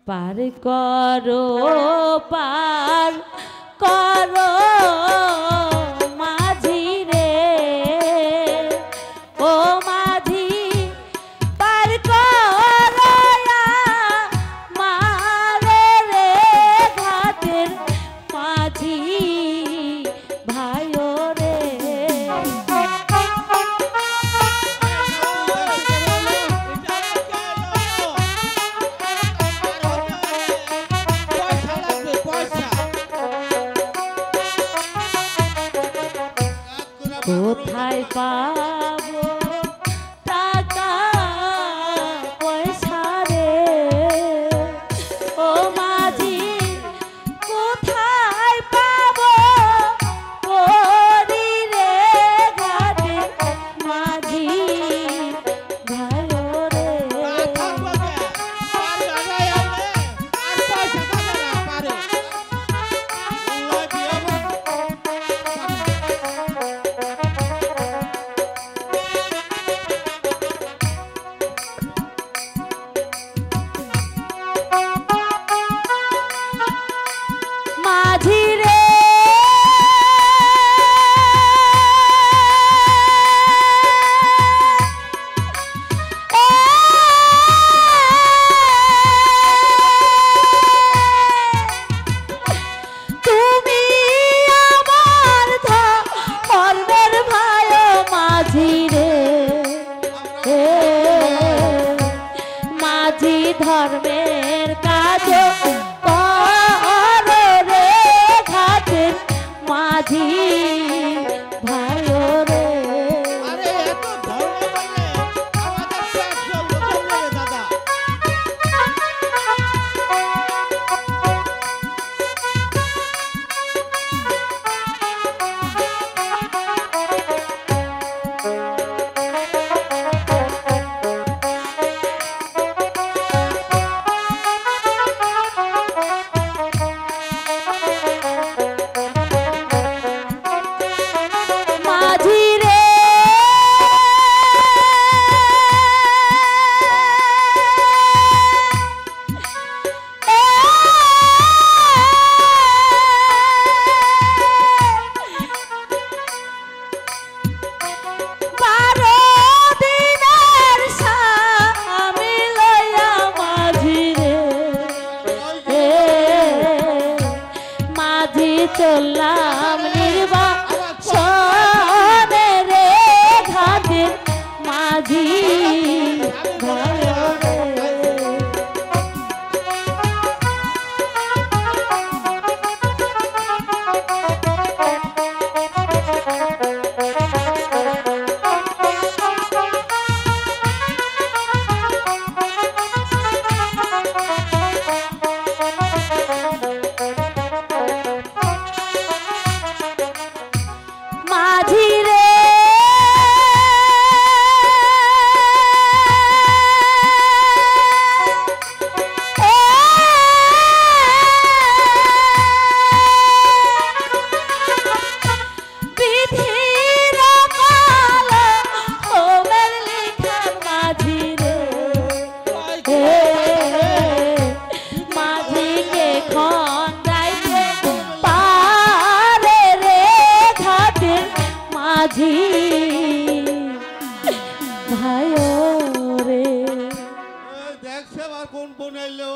পার করো পার করো মাঝি রে ও মাঝি পার করো মারে রে ঘাটের মাঝি ভাইও রে কোথায় পাবো টাকা পয়সা রে ও মাঝি কোথায় পাবো করি রে ঘাটে মাঝি ভালো রে মাঝি রে তুমি আমার ধর্মের ভাই মাঝি রে মাঝি ধর্মের কাজ মাঝি ভালো রে চললাম নির্বাচনে রে ঘাটের মাঝি ভালো রে মাঝি রে বিধির কাল হোমের লিখা মাঝি রে মাঝিকে খন্দাইতে পারে রে ঘাটের মাঝি ভাইও রে দেখছে আবার কোন কোন এলো।